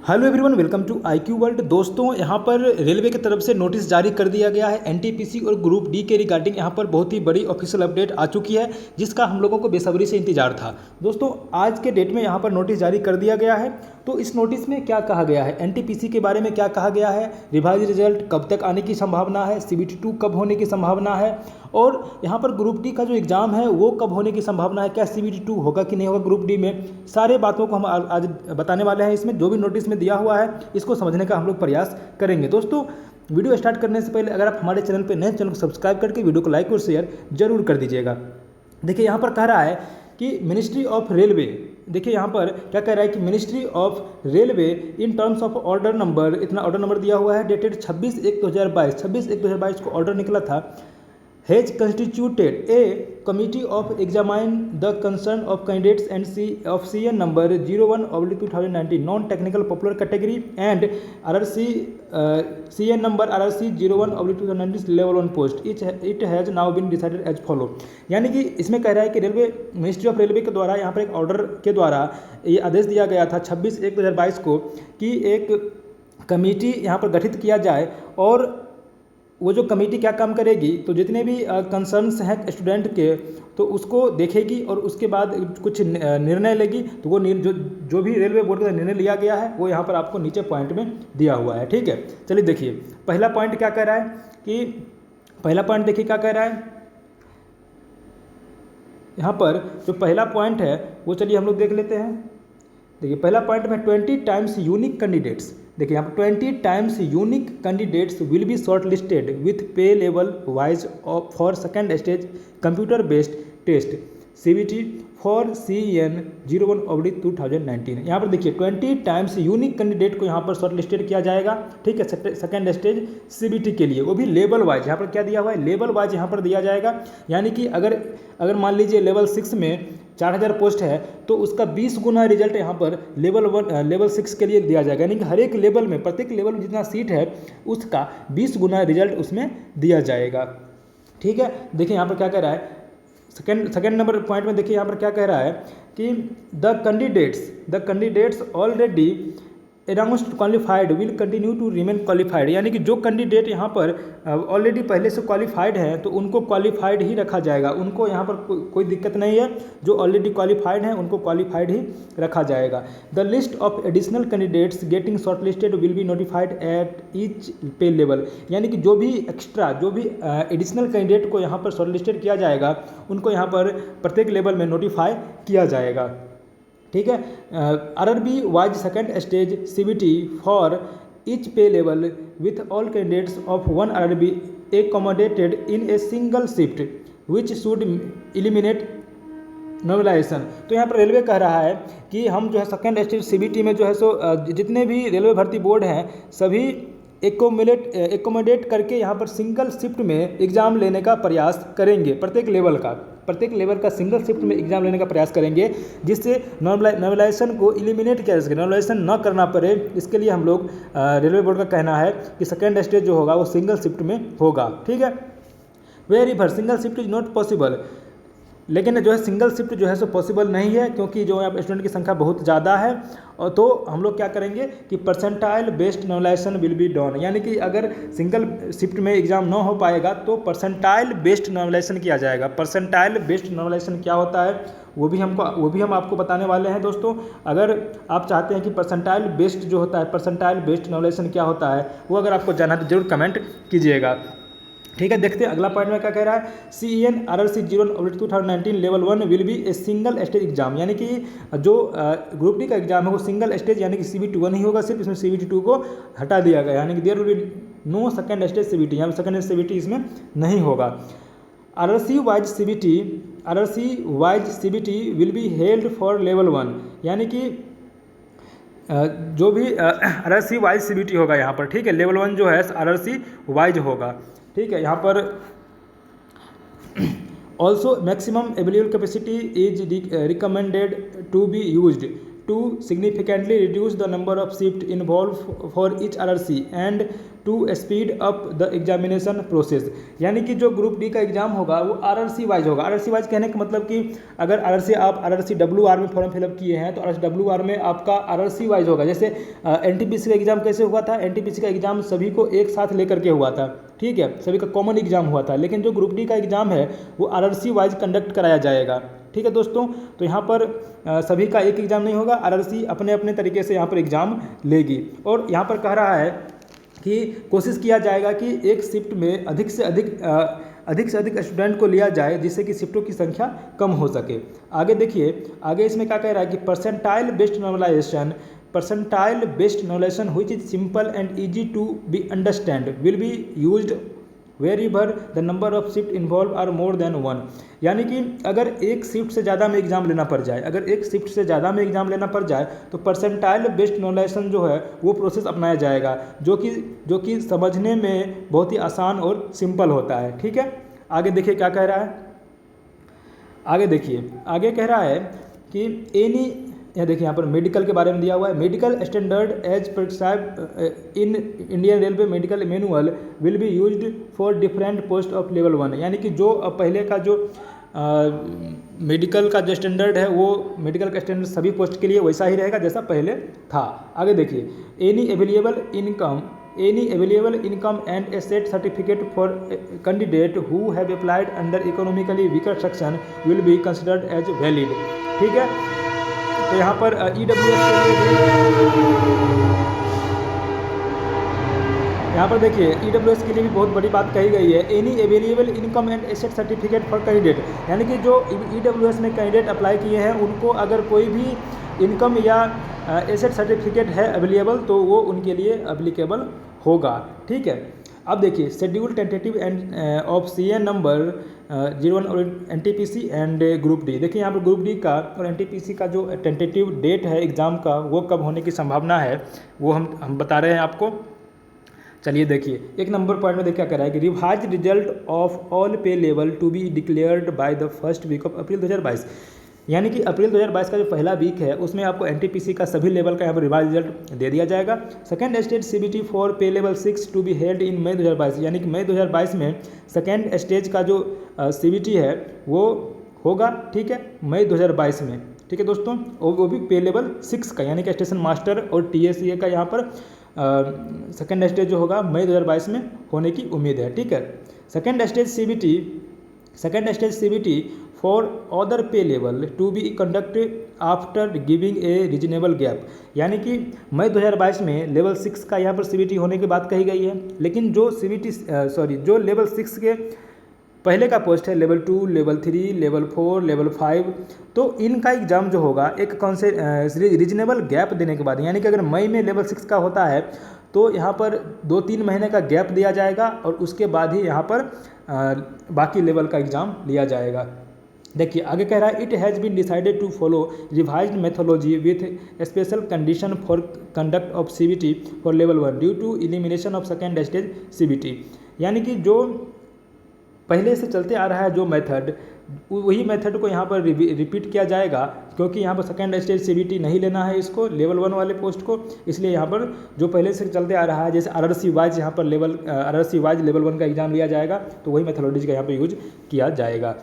Hello everyone, welcome to IQ world. दोस्तों, यहाँ पर रेलवे की तरफ से नोटिस जारी कर दिया गया है एनटीपीसी और ग्रुप डी के रिगार्डिंग। यहाँ पर बहुत ही बड़ी ऑफिशियल अपडेट आ चुकी है जिसका हम लोगों को बेसब्री से इंतजार था। दोस्तों, आज के डेट में यहाँ पर नोटिस जारी कर दिया गया है। तो इस नोटिस में क्या कहा गया है, एनटीपीसी के बारे में क्या कहा गया है, रिवाइज रिजल्ट कब तक आने की संभावना है, CBT 2 कब होने की संभावना है, और यहाँ पर ग्रुप डी का जो एग्ज़ाम है वो कब होने की संभावना है, क्या CBT 2 होगा कि नहीं होगा ग्रुप डी में, सारे बातों को हम आज बताने वाले हैं। इसमें जो भी नोटिस में दिया हुआ है इसको समझने का हम लोग प्रयास करेंगे। दोस्तों, वीडियो स्टार्ट करने से पहले अगर आप हमारे चैनल पर नए, चैनल को सब्सक्राइब करके वीडियो को लाइक और शेयर जरूर कर दीजिएगा। देखिए, यहाँ पर कह रहा है कि मिनिस्ट्री ऑफ रेलवे, देखिए यहाँ पर क्या कह रहा है कि ministry of railway in terms of order number, इतना ऑर्डर नंबर दिया हुआ है, डेटेड 26/1/2022 को ऑर्डर निकला था, has constituted a committee of examine the concern of candidates and of CN number 01/2019 non technical popular category and RRC CN number RRC 01/2019 level 1 post it has now been decided as follow. यानी कि इसमें कह रहा है कि railway, ministry of railway के द्वारा यहाँ पर एक ऑर्डर के द्वारा ये आदेश दिया गया था 26/1/2022 को कि एक कमेटी यहाँ पर गठित किया जाए, और वो जो कमेटी क्या काम करेगी, तो जितने भी कंसर्न्स हैं स्टूडेंट के तो उसको देखेगी और उसके बाद कुछ निर्णय लेगी। तो वो जो भी रेलवे बोर्ड का निर्णय लिया गया है वो यहाँ पर आपको नीचे पॉइंट में दिया हुआ है। ठीक है, चलिए देखिए पहला पॉइंट क्या कह रहा है कि पहला पॉइंट देखिए क्या कह रहा है यहाँ पर। जो पहला पॉइंट है वो चलिए हम लोग देख लेते हैं। देखिए पहला पॉइंट में 20 टाइम्स यूनिक कैंडिडेट्स, देखिए यहाँ पर 20 times unique candidates will be short listed with pay level wise for second stage computer based test CBT for CN 01/2019। यहाँ पर देखिए 20 टाइम्स यूनिक कैंडिडेट को यहाँ पर शॉर्ट लिस्टेड किया जाएगा। ठीक है, सेकेंड स्टेज CBT के लिए, वो भी लेवल वाइज। यहाँ पर क्या दिया हुआ है, लेवल वाइज यहाँ पर दिया जाएगा। यानी कि अगर मान लीजिए लेवल 6 में 4000 पोस्ट है तो उसका 20 गुना रिजल्ट यहाँ पर लेवल 6 के लिए दिया जाएगा। यानी कि हर एक लेवल में, प्रत्येक लेवल में जितना सीट है उसका 20 गुना रिजल्ट उसमें दिया जाएगा। ठीक है, देखिए यहाँ पर क्या कह रहा है, सेकेंड नंबर पॉइंट में देखिए यहाँ पर क्या कह रहा है कि the candidates already announced qualified will continue to remain qualified. यानी कि जो कैंडिडेट यहाँ पर ऑलरेडी पहले से क्वालिफाइड है तो उनको क्वालिफाइड ही रखा जाएगा, उनको यहाँ पर कोई दिक्कत नहीं है। जो ऑलरेडी क्वालिफाइड हैं उनको क्वालिफाइड ही रखा जाएगा। The list of additional candidates getting short listed will be notified at each पे लेवल। यानी कि जो भी एक्स्ट्रा, जो भी एडिशनल कैंडिडेट को यहाँ पर शॉर्ट लिस्टेड किया जाएगा उनको यहाँ पर प्रत्येक लेवल में नोटिफाई किया जाएगा। ठीक है, RRB wise second stage CBT for each पे level with all candidates of one RRB accommodated in a single shift which should eliminate normalisation. तो यहाँ पर रेलवे कह रहा है कि हम जो है सेकेंड स्टेज CBT में जो है सो जितने भी रेलवे भर्ती बोर्ड हैं सभी एकोमोडेट करके यहाँ पर सिंगल शिफ्ट में एग्ज़ाम लेने का प्रयास करेंगे। प्रत्येक लेवल का सिंगल शिफ्ट में एग्जाम लेने का प्रयास करेंगे, जिससे नॉर्मलाइजेशन को इलिमिनेट किया जा सके, नॉर्मलाइजेशन न करना पड़े। इसके लिए हम लोग रेलवे बोर्ड का कहना है कि सेकेंड स्टेज जो होगा वो सिंगल शिफ्ट में होगा। ठीक है, wherever single shift is not possible, लेकिन जो है सिंगल शिफ्ट जो है सो पॉसिबल नहीं है क्योंकि जो है स्टूडेंट की संख्या बहुत ज़्यादा है। और तो हम लोग क्या करेंगे कि percentile based normalisation will be done. यानी कि अगर सिंगल शिफ्ट में एग्जाम ना हो पाएगा तो परसेंटाइल बेस्ड नॉर्मलाइजेशन किया जाएगा। परसेंटाइल बेस्ड नॉर्मलाइजेशन क्या होता है वो भी हम आपको बताने वाले हैं। दोस्तों, अगर आप चाहते हैं कि परसेंटाइल बेस्ड जो होता है, परसेंटाइल बेस्ड नॉर्मलाइजेशन क्या होता है, वो अगर आपको जानना है तो जरूर कमेंट कीजिएगा। ठीक है, देखते हैं अगला पॉइंट में क्या कह रहा है। CN RRC 01/2019 level 1 will be a single stage exam. यानी कि जो ग्रुप डी का एग्जाम है वो सिंगल स्टेज यानी कि CBT 1 ही होगा, सिर्फ इसमें CBT 2 को हटा दिया गया। यानी कि there will be no second stage CBT, यहाँ सेकेंड स्टेज CBT इसमें नहीं होगा। RRC wise CBT will be held for level 1। यानी कि जो भी RRC वाइज CBT होगा यहाँ पर, ठीक है, लेवल 1 जो है RRC वाइज होगा। ठीक है, यहाँ पर also maximum available capacity is recommended to be used. to significantly reduce the number of shifts involved for each RRC and to speed up the examination process। यानी कि जो ग्रुप डी का exam होगा वो RRC वाइज होगा। RRC wise कहने का मतलब कि अगर RRC आप RRC WR में फॉर्म फिलअप किए हैं तो RRC WR में आपका RRC वाइज होगा। जैसे NTPC का एग्जाम कैसे हुआ था, NTPC का एग्जाम सभी को एक साथ लेकर के हुआ था, ठीक है, सभी का कॉमन एग्जाम हुआ था। लेकिन जो ग्रुप डी का एग्जाम है वो RRC वाइज कंडक्ट कराया जाएगा, ठीक है दोस्तों। तो यहाँ पर सभी का एक एग्ज़ाम नहीं होगा, RRC अपने अपने तरीके से यहाँ पर एग्ज़ाम लेगी। और यहाँ पर कह रहा है कि कोशिश किया जाएगा कि एक शिफ्ट में अधिक से अधिक स्टूडेंट को लिया जाए जिससे कि शिफ्टों की संख्या कम हो सके। आगे देखिए, आगे इसमें क्या कह रहा है कि percentile based normalisation which is simple and easy to be understand will be used wherever the number of shift involve are more than one. यानी कि अगर एक शिफ्ट से ज़्यादा में एग्जाम लेना पड़ जाए, तो परसेंटाइल बेस्ड नॉर्मलाइजेशन जो है वो प्रोसेस अपनाया जाएगा, जो कि समझने में बहुत ही आसान और सिंपल होता है, ठीक है। आगे देखिए क्या कह रहा है, आगे कह रहा है कि यहाँ देखिए, यहाँ पर मेडिकल के बारे में दिया हुआ है। Medical standard as prescribed in Indian railway medical manual will be used for different post of level 1। यानी कि जो पहले का जो मेडिकल का जो स्टैंडर्ड है वो मेडिकल का स्टैंडर्ड सभी पोस्ट के लिए वैसा ही रहेगा जैसा पहले था। आगे देखिए, any available income and asset certificate for candidate who have applied under economically weaker section will be considered as valid, ठीक है। तो यहाँ पर EWS के लिए भी बहुत बड़ी बात कही गई है। Any available income and asset certificate for candidate, यानी कि जो EWS में कैंडिडेट अप्लाई किए हैं उनको अगर कोई भी इनकम या एसेट सर्टिफिकेट है अवेलेबल तो वो उनके लिए एप्लीकेबल होगा, ठीक है। अब देखिए, schedule tentative and of CN number 01 और NTPC एंड ग्रुप डी। देखिए यहाँ पर ग्रुप डी का और NTPC का जो टेंटेटिव डेट है एग्ज़ाम का वो कब होने की संभावना है वो हम बता रहे हैं आपको। चलिए देखिए, एक नंबर पॉइंट में देखिए क्या कह रहा है कि revise result of all pay level to be declared by the first week of April 2022। यानी कि अप्रैल 2022 का जो पहला वीक है उसमें आपको NTPC का सभी लेवल का यहाँ पर रिवाइज रिजल्ट दे दिया जाएगा। Second stage CBT for pay level 6 to be held in May 2022। यानी कि मई 2022 में सेकेंड स्टेज का जो CBT है वो होगा, ठीक है, मई 2022 में, ठीक है दोस्तों। और वो भी पे लेवल 6 का, यानी कि स्टेशन मास्टर और TSA का यहाँ पर सेकेंड स्टेज जो होगा मई 2022 में होने की उम्मीद है, ठीक है। Second stage CBT for other pay level to be conduct after giving a reasonable gap. यानी कि मई 2022 में लेवल 6 का यहाँ पर CBT होने की बात कही गई है। लेकिन जो जो लेवल 6 के पहले का पोस्ट है लेवल 2, लेवल 3, लेवल 4, लेवल 5, तो इनका एग्ज़ाम जो होगा एक कौन से रीजनेबल गैप देने के बाद, यानी कि अगर मई में लेवल 6 का होता है तो यहाँ पर 2-3 महीने का गैप दिया जाएगा और उसके बाद ही यहाँ पर बाकी लेवल का एग्ज़ाम लिया जाएगा। देखिए आगे कह रहा है, it has been decided to follow revised methodology with special condition for conduct of CBT for level 1 due to elimination of second stage CBT। यानी कि जो पहले से चलते आ रहा है जो मेथड, वही मेथड को यहाँ पर रिपीट किया जाएगा, क्योंकि यहाँ पर सेकेंड स्टेज CBT नहीं लेना है इसको लेवल 1 वाले पोस्ट को, इसलिए यहाँ पर जो पहले से चलते आ रहा है जैसे RRC वाइज यहाँ पर RRC वाइज लेवल 1 का एग्ज़ाम लिया जाएगा तो वही मेथोलॉजी का यहाँ पर यूज किया जाएगा।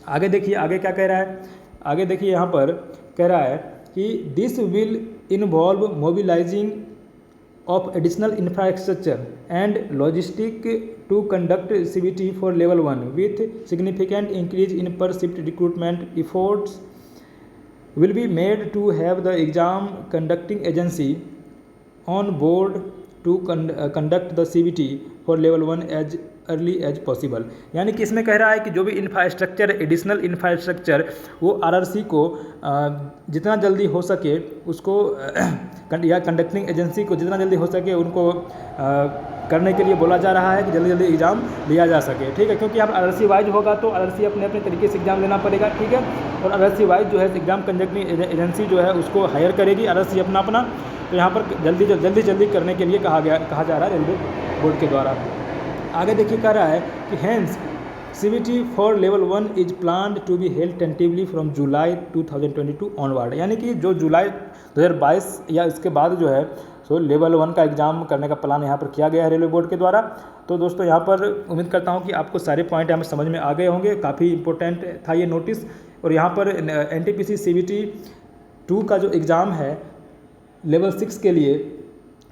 आगे देखिए आगे क्या कह रहा है, आगे देखिए यहाँ पर कह रहा है कि this will involve mobilising of additional infrastructure and logistic to conduct CBT for level 1 with significant increase in per shift recruitment efforts will be made to have the exam conducting agency on board to conduct the CBT for level 1 as early as possible. यानी कि इसमें कह रहा है कि जो भी infrastructure additional infrastructure वो RRC को जितना जल्दी हो सके उसको या कंडक्टिंग एजेंसी को जितना जल्दी हो सके उनको करने के लिए बोला जा रहा है कि जल्दी जल्दी एग्ज़ाम लिया जा सके, ठीक है। क्योंकि यहाँ पर RRC वाइज होगा तो RRC अपने अपने तरीके से एग्ज़ाम लेना पड़ेगा, ठीक है। और RRC वाइज जो है एग्ज़ाम कंडक्टिंग एजेंसी जो है उसको हायर करेगी RRC अपना, तो यहाँ पर जल्दी करने के लिए कहा जा रहा है रेलवे बोर्ड के द्वारा। आगे देखिए कह रहा है कि hence CBT for level 1 is planned to be held tentatively from July 2022 onward, यानी कि जो जुलाई 2022 या इसके बाद जो है सो लेवल 1 का एग्ज़ाम करने का प्लान यहाँ पर किया गया है रेलवे बोर्ड के द्वारा। तो दोस्तों यहाँ पर उम्मीद करता हूँ कि आपको सारे पॉइंट यहाँ पर समझ में आ गए होंगे। काफ़ी इंपॉर्टेंट था ये नोटिस। और यहाँ पर NTPC CBT 2 का जो एग्ज़ाम है लेवल 6 के लिए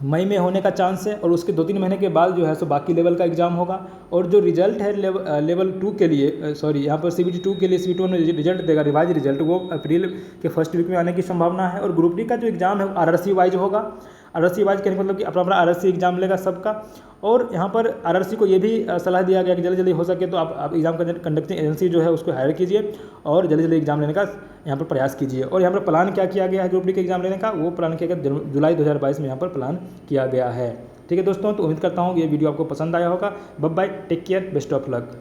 मई में होने का चांस है, और उसके 2-3 महीने के बाद जो है सो बाकी लेवल का एग्ज़ाम होगा। और जो रिजल्ट है लेवल 2 के लिए, सॉरी यहाँ पर CBT 2 के लिए CBT 1 में रिजल्ट देगा, रिवाइज रिजल्ट, वो अप्रैल के फर्स्ट वीक में आने की संभावना है। और ग्रुप डी का जो एग्ज़ाम है RRC वाइज होगा। RRC वाइज कहने का मतलब कि अपना अपना RRC एग्ज़ाम लेगा सबका। और यहाँ पर RRC को ये भी सलाह दिया गया कि जल्दी जल्दी हो सके तो आप एग्ज़ाम कंडक्टिंग एजेंसी जो है उसको हायर कीजिए और जल्दी जल्दी एग्ज़ाम लेने का यहाँ पर प्रयास कीजिए। और यहाँ पर प्लान क्या किया गया है ग्रुप डी के एग्ज़ाम लेने का, वो प्लान किया गया जुलाई 2022 में यहाँ पर प्लान किया गया है। ठीक है दोस्तों, तो उम्मीद करता हूँ ये वीडियो आपको पसंद आया होगा। Bye bye, take care, best of luck.